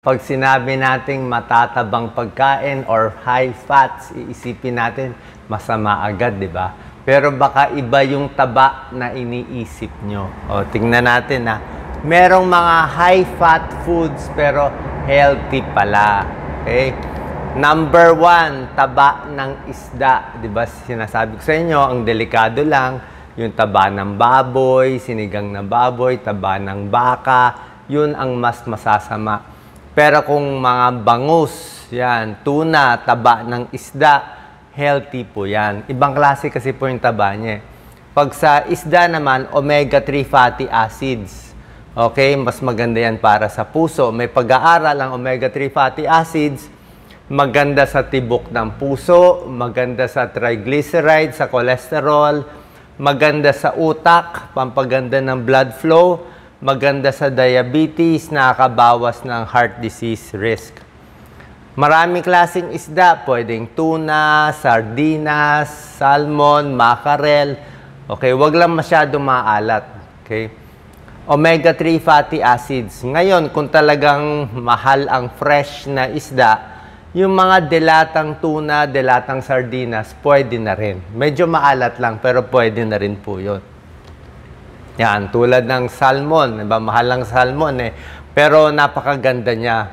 Pag sinabi nating matatabang pagkain or high fats, iisipin natin masama agad, di ba? Pero baka iba yung taba na iniisip nyo. O, tingnan natin ha. Merong mga high fat foods pero healthy pala. Okay? Number 1, taba ng isda. Di ba? Sinasabi ko sa inyo, ang delikado lang, yung taba ng baboy, sinigang na baboy, taba ng baka, yun ang mas masasama. Pero kung mga bangus, yan, tuna, taba ng isda, healthy po yan. Ibang klase kasi po yung taba niya. Pag sa isda naman, omega-3 fatty acids. Okay, mas maganda yan para sa puso. May pag-aaral ang omega-3 fatty acids, maganda sa tibok ng puso, maganda sa triglycerides, sa cholesterol, maganda sa utak, pampaganda ng blood flow, maganda sa diabetes, nakakabawas ng heart disease risk. Maraming klaseng isda, pwedeng tuna, sardinas, salmon, mackerel. Okay, wag lang masyadong maalat. Okay? Omega-3 fatty acids. Ngayon, kung talagang mahal ang fresh na isda, yung mga delatang tuna, delatang sardinas, pwede na rin. Medyo maalat lang, pero pwede na rin po yun. Yan, tulad ng salmon. Diba? Mahal ang salmon eh. Pero napakaganda niya.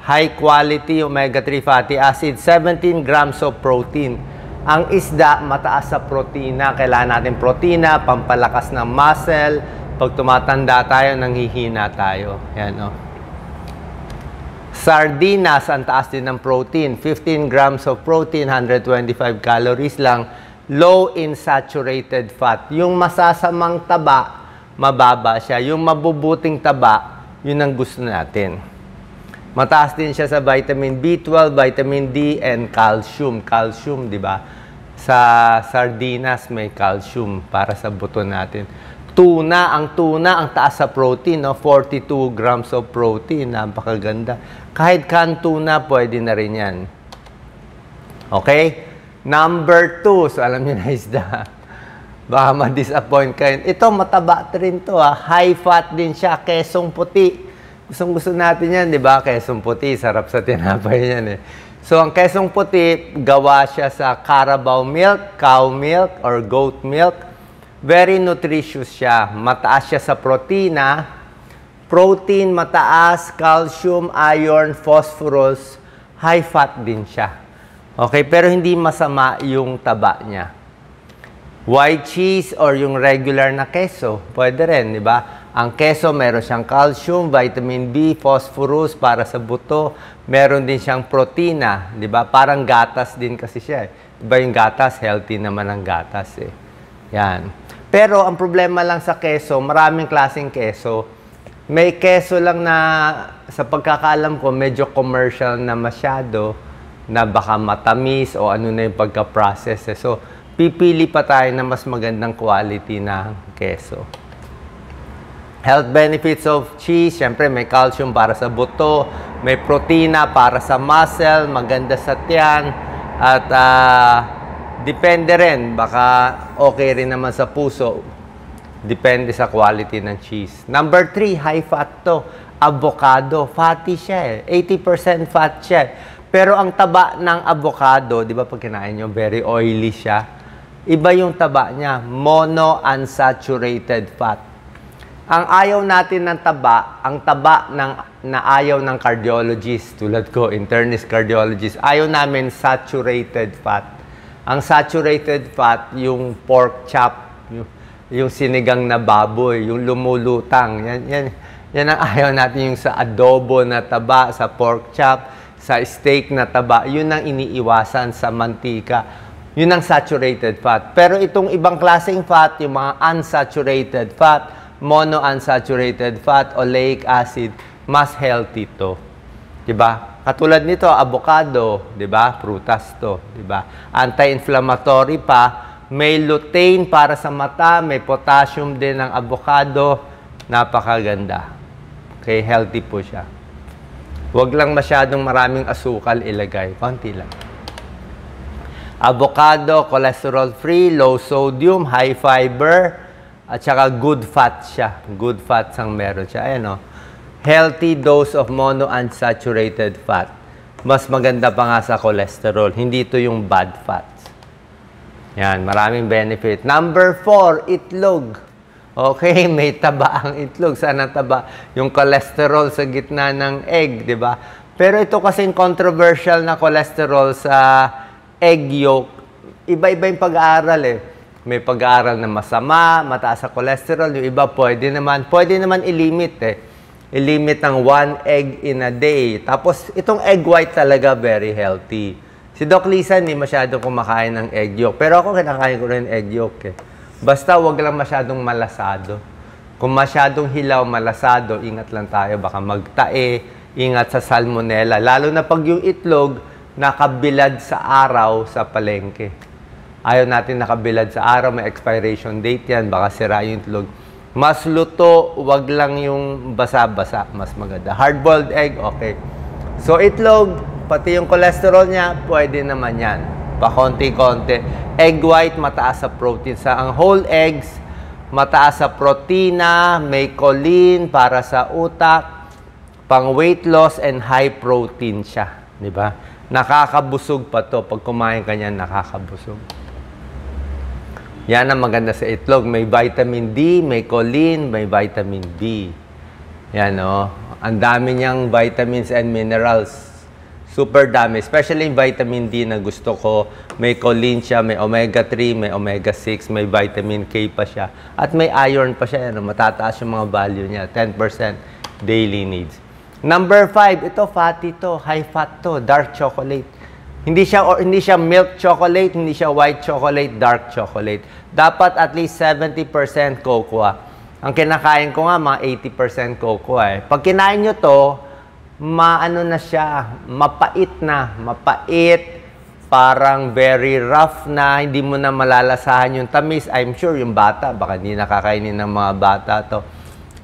High quality omega-3 fatty acid, 17 grams of protein. Ang isda, mataas sa protina. Kailangan natin protina, pampalakas ng muscle. Pag tumatanda tayo, nanghihina tayo. Yan, oh. Sardinas, ang taas din ng protein. 15 grams of protein, 125 calories lang. Low in saturated fat. Yung masasamang taba, mababa siya. Yung mabubuting taba, yun ang gusto natin. Mataas din siya sa vitamin B12, vitamin D, and calcium. Calcium, di ba? Sa sardinas may calcium para sa buto natin. Tuna, ang taas sa protein, no? 42 grams of protein. Napakaganda. Kahit canned tuna, pwede na rin yan. Okay? Number 2, so alam niyo na isda. Baka ma-disappoint kayo. Ito, mataba rin to. High fat din siya. Kesong puti. Gusto natin yan, di ba? Kesong puti. Sarap sa tinapay yan eh. So, ang kesong puti, gawa siya sa Carabao milk, cow milk, or goat milk. Very nutritious siya. Mataas siya sa protina. Protein, mataas. Calcium, iron, phosphorus. High fat din siya. Okay? Pero hindi masama yung taba niya. White cheese or yung regular na keso, pwede rin, di ba? Ang keso, meron siyang calcium, vitamin B, phosphorus para sa buto. Meron din siyang protina, di ba? Parang gatas din kasi siya. Di ba yung gatas, healthy naman ang gatas eh. Yan. Pero ang problema lang sa keso, maraming klaseng keso. May keso lang na, sa pagkakaalam ko, medyo commercial na masyado, na baka matamis o ano na yung pagka-process eh. So, pipili pa tayo na mas magandang quality na keso. Health benefits of cheese, syempre may calcium para sa buto, may protina para sa muscle, maganda sa tiyan, at depende rin, baka okay rin naman sa puso. Depende sa quality ng cheese. Number 3, high fat to. Avocado, fatty siya eh. 80% fat siya. Pero ang taba ng avocado, di ba pag kinain nyo, very oily siya. Iba yung taba niya, monounsaturated fat. Ang ayaw natin ng taba, ang taba na ayaw ng cardiologist, tulad ko, internist cardiologist, ayaw namin saturated fat. Ang saturated fat, yung pork chop, yung sinigang na baboy, yung lumulutang. Yan ang ayaw natin, yung sa adobo na taba, sa pork chop, sa steak na taba. Yun ang iniiwasan sa mantika. Yun ang saturated fat. Pero itong ibang klaseng fat, yung mga unsaturated fat, monounsaturated fat, oleic acid, mas healthy to. Diba? Katulad nito, avocado, diba? Prutas to, diba? Anti-inflammatory pa, may lutein para sa mata, may potassium din ng avocado, napakaganda. Okay, healthy po siya. Huwag lang masyadong maraming asukal ilagay, konti lang. Avocado, cholesterol-free, low sodium, high fiber, at saka good fat siya. Good fats ang meron siya. Ayan o. healthy dose of monounsaturated fat. Mas maganda pa nga sa cholesterol. Hindi ito yung bad fats. Yan, maraming benefit. Number 4, itlog. Okay, may taba ang itlog. Sana taba yung cholesterol sa gitna ng egg, di ba? Pero ito kasing controversial na cholesterol sa egg yolk. Iba-iba yung pag-aaral eh. May pag-aaral na masama, mataas sa cholesterol. Yung iba pwede naman i-limit eh. I-limit ang 1 egg in a day. Tapos, itong egg white talaga very healthy. Si Doc Lisa, hindi masyado kumakain ng egg yolk. Pero ako, kinakain ko rin egg yolk eh. Basta, wag lang masyadong malasado. Kung masyadong hilaw, malasado, ingat lang tayo. Baka magtae, ingat sa salmonella. Lalo na pag yung itlog, nakabilad sa araw sa palengke. Ayaw natin nakabilad sa araw, may expiration date yan. Baka sira yung itlog. Mas luto, wag lang yung basa-basa. Mas maganda. Hard-boiled egg, okay. So, itlog, pati yung cholesterol niya, pwede naman yan. Pa-konti-konti. Egg white, mataas sa protein. Ang whole eggs, mataas sa protina, may choline para sa utak, pang weight loss, and high protein siya. Di ba? Nakakabusog pa to. Pag kumain ka niyan, nakakabusog. Yan ang maganda sa itlog. May vitamin D, may choline, may vitamin B. Yan, oh. Ang dami niyang vitamins and minerals. Super dami. Especially yung vitamin D na gusto ko. May choline siya, may omega-3, may omega-6, may vitamin K pa siya. At may iron pa siya. Ano, matataas yung mga value niya. 10% daily needs. Number 5, ito fatty to. High fat to. Dark chocolate. Hindi siya milk chocolate, hindi siya white chocolate, dark chocolate. Dapat at least 70% cocoa. Ang kinakain ko nga, mga 80% cocoa eh. Pag kinain nyo to, maano na siya, mapait na. Mapait, parang very rough na, hindi mo na malalasahan yung tamis. I'm sure yung bata, baka hindi nakakainin ng mga bata to.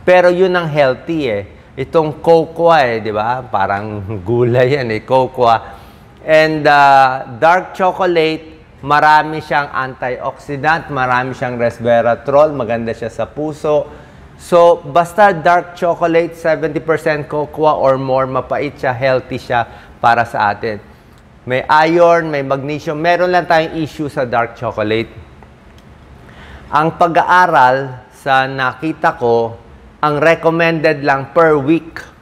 Pero yun ang healthy eh. Itong cocoa eh, di ba? Parang gulay yan eh, cocoa. And dark chocolate, marami siyang antioxidant, marami siyang resveratrol, maganda siya sa puso. So, basta dark chocolate, 70% cocoa or more, mapait siya, healthy siya para sa atin. May iron, may magnesium. Meron lang tayong issue sa dark chocolate. Ang pag-aaral sa nakita ko, ang recommended lang per week,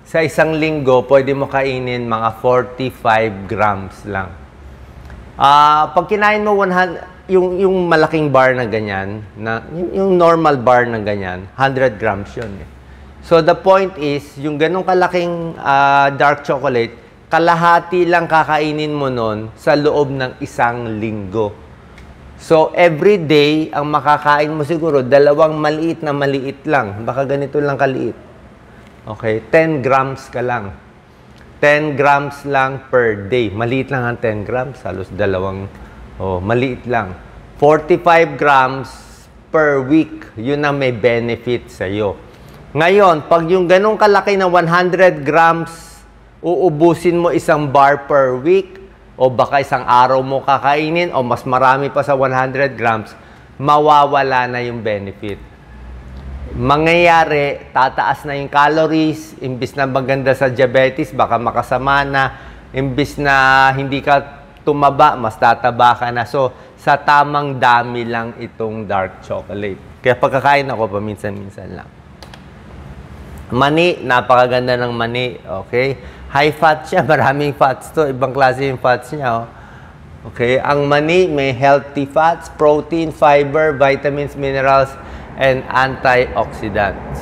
sa isang linggo, pwede mo kainin mga 45 grams lang. Pag kinain mo 100, yung malaking bar na ganyan, yung normal bar na ganyan, 100 grams yun. Eh. So the point is, yung ganong kalaking dark chocolate, kalahati lang kakainin mo nun sa loob ng isang linggo. So every day, ang makakain mo siguro, 2 maliit na maliit lang. Baka ganito lang kaliit. Okay, 10 grams ka lang. 10 grams lang per day. Maliit lang ang 10 grams. Halos 2. Maliit lang. 45 grams per week. Yun ang may benefit sa'yo. Ngayon, pag yung ganong kalaki na 100 grams, uubusin mo isang bar per week, o baka isang araw mo kakainin, o mas marami pa sa 100 grams, mawawala na yung benefit. Mangyayari, tataas na yung calories, imbis na maganda sa diabetes, baka makasama na, imbis na hindi ka tumaba, mas tataba ka na. So, sa tamang dami lang itong dark chocolate. Kaya pagkakain ako, paminsan-minsan lang. Mani, napakaganda ng mani, okay? High fat siya, maraming fats to, ibang klase yung fats niya, oh. Okay, ang mani may healthy fats, protein, fiber, vitamins, minerals, and antioxidants.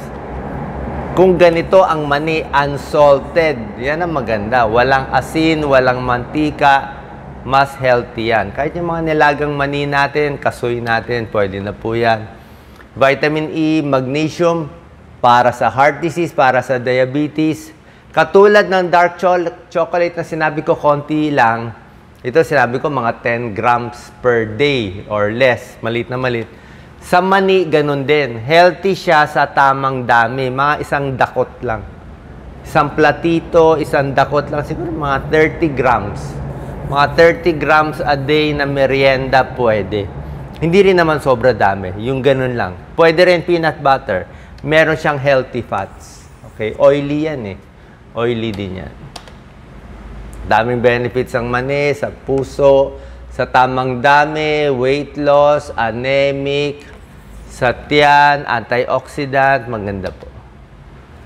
Kung ganito ang mani, unsalted, yan ang maganda. Walang asin, walang mantika, mas healthy yan. Kahit yung mga nilagang mani natin, kasoy natin, pwede na po yan. Vitamin E, magnesium, para sa heart disease, para sa diabetes. Katulad ng dark chocolate na sinabi ko, konti lang. Ito sinabi ko, mga 10 grams per day or less. Maliit na maliit. Sa mani, ganun din. Healthy siya sa tamang dami. Mga isang dakot lang. Isang platito, isang dakot lang. Siguro mga 30 grams. Mga 30 grams a day na merienda pwede. Hindi rin naman sobra dami. Yung ganun lang. Pwede rin peanut butter. Meron siyang healthy fats. Okay, oily yan eh. Oily din yan. Daming benefits ang mani sa puso, sa tamang dami, weight loss, anemic, sa tiyan, antioxidant, maganda po.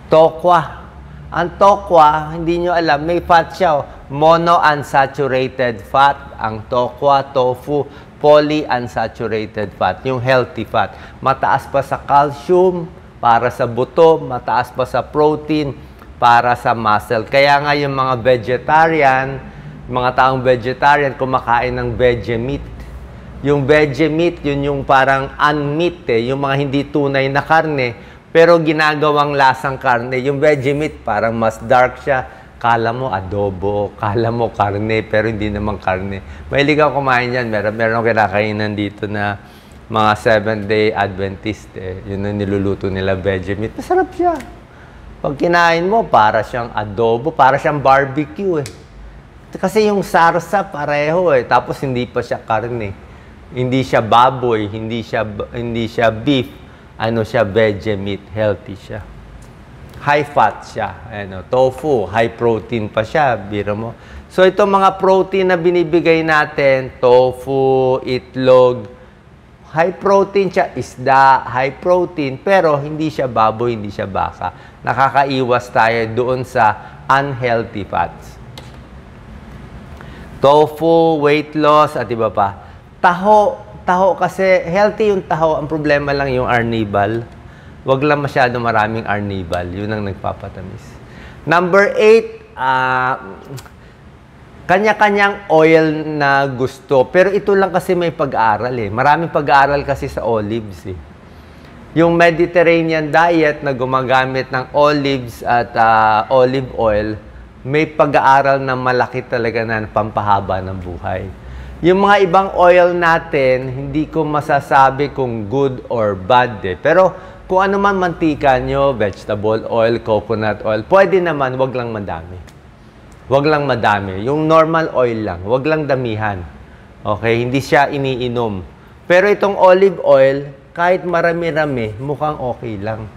Tokwa. Ang tokwa, hindi nyo alam, may fat siya. Monounsaturated fat. Ang tokwa, tofu, polyunsaturated fat. Yung healthy fat. Mataas pa sa calcium para sa buto, mataas pa sa protein para sa muscle. Kaya nga yung mga vegetarian, mga taong vegetarian, kumakain ng veggie meat. Yung veggie meat, yun yung parang unmeat eh. Yung mga hindi tunay na karne, pero ginagawang lasang karne. Yung veggie meat, parang mas dark siya. Kala mo adobo, kala mo karne, pero hindi naman karne. Mahilig ako kumain yan. Meron akong kinakainan dito na mga 7-day Adventist. Yun ang niluluto nila, veggie meat. Masarap siya. Pag kinain mo, para siyang adobo, para siyang barbecue eh. Kasi yung sarsa pareho eh. Tapos hindi pa siya karne. Hindi siya baboy, hindi siya beef. Ano siya, veggie meat, healthy siya. High fat siya. Ano, tofu, high protein pa siya, biro mo. So itong mga protein na binibigay natin, tofu, itlog, high protein siya, isda, high protein, pero hindi siya baboy, hindi siya baka. Nakakaiwas tayo doon sa unhealthy fats. Tofu, weight loss, at iba pa. Taho kasi, healthy yung taho. Ang problema lang yung arnibal. Huwag lang masyado maraming arnibal. Yun ang nagpapatamis. Number 8, kanya-kanyang oil na gusto. Pero ito lang kasi may pag-aaral eh. Maraming pag-aaral kasi sa olives eh. Yung Mediterranean diet na gumagamit ng olives at olive oil, may pag-aaral na malaki talaga na pampahaba ng buhay. Yung mga ibang oil natin, hindi ko masasabi kung good or bad eh. Pero kung ano man mantika nyo, vegetable oil, coconut oil, pwede naman, wag lang madami. Wag lang madami. Yung normal oil lang, wag lang damihan. Okay, hindi siya iniinom. Pero itong olive oil, kahit marami-rami, mukhang okay lang.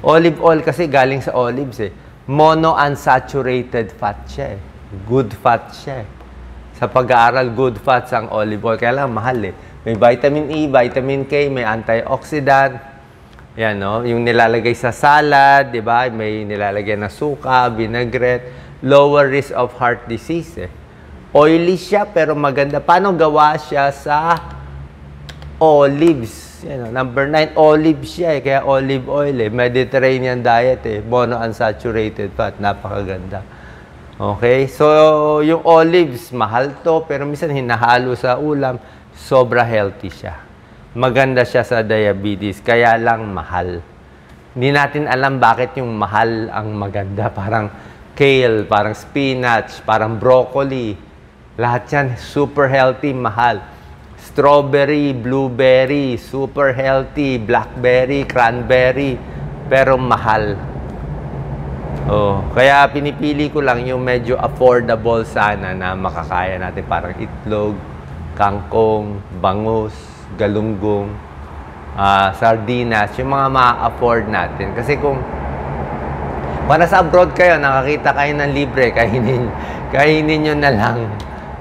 Olive oil kasi galing sa olives eh. Monounsaturated fat siya eh. Good fat siya eh. Sa pag-aaral, good fats ang olive oil. Kaya lang, mahal eh. May vitamin E, vitamin K, may antioxidant. Yan, no? Yung nilalagay sa salad, di ba? May nilalagay na suka, vinaigrette. Lower risk of heart disease eh. Oily siya, pero maganda. Paano gawa siya sa olives? Yan, no? Number 9, olive siya eh. Kaya olive oil eh. Mediterranean diet eh. Monounsaturated fat. Napakaganda. Okay? So, yung olives, mahal to, pero minsan hinahalo sa ulam, sobra healthy siya. Maganda siya sa diabetes, kaya lang mahal. Hindi natin alam bakit yung mahal ang maganda. Parang kale, parang spinach, parang broccoli. Lahat yan, super healthy, mahal. Strawberry, blueberry, super healthy, blackberry, cranberry, pero mahal. Oh, kaya pinipili ko lang yung medyo affordable sana na makakaya natin. Parang itlog, kangkong, bangus, galunggong, sardinas, yung mga ma-afford natin. Kasi kung para sa abroad kayo, nakakita kayo ng libre, kainin nyo na lang.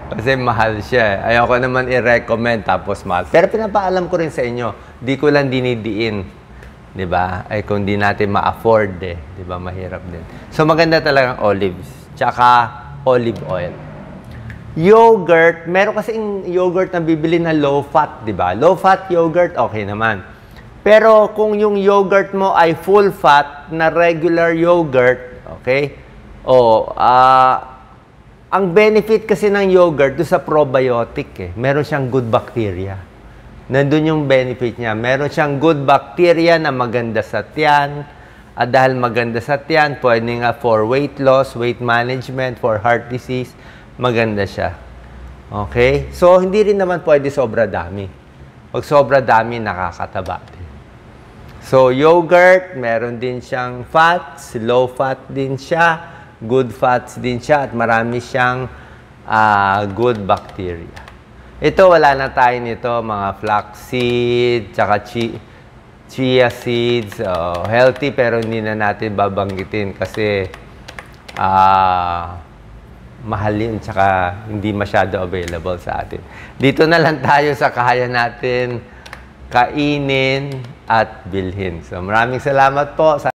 Kasi mahal siya. Ayoko naman i-recommend tapos mahal. Pero pinapaalam ko rin sa inyo, di ko lang dinidiin. Diba? Ay kung di natin ma-afford eh. Diba? Mahirap din. So maganda talagang olives. Tsaka olive oil. Yogurt. Meron kasing yogurt na bibili na low fat. Diba? Low fat yogurt, okay naman. Pero kung yung yogurt mo ay full fat na regular yogurt, okay? Ang benefit kasi ng yogurt do sa probiotic eh. Meron siyang good bacteria. Nandun yung benefit niya. Meron siyang good bacteria na maganda sa tiyan. At dahil maganda sa tiyan, pwede nga for weight loss, weight management, for heart disease, maganda siya. Okay? So, hindi rin naman pwede sobra dami. Pag sobra dami, nakakataba. So, yogurt, meron din siyang fats, low fat din siya, good fats din siya, at marami siyang good bacteria. Ito, wala na tayo nito, mga flaxseed, tsaka chia seeds, healthy pero hindi na natin babanggitin kasi mahal yun tsaka hindi masyado available sa atin. Dito na lang tayo sa kaya natin kainin at bilhin. So maraming salamat po.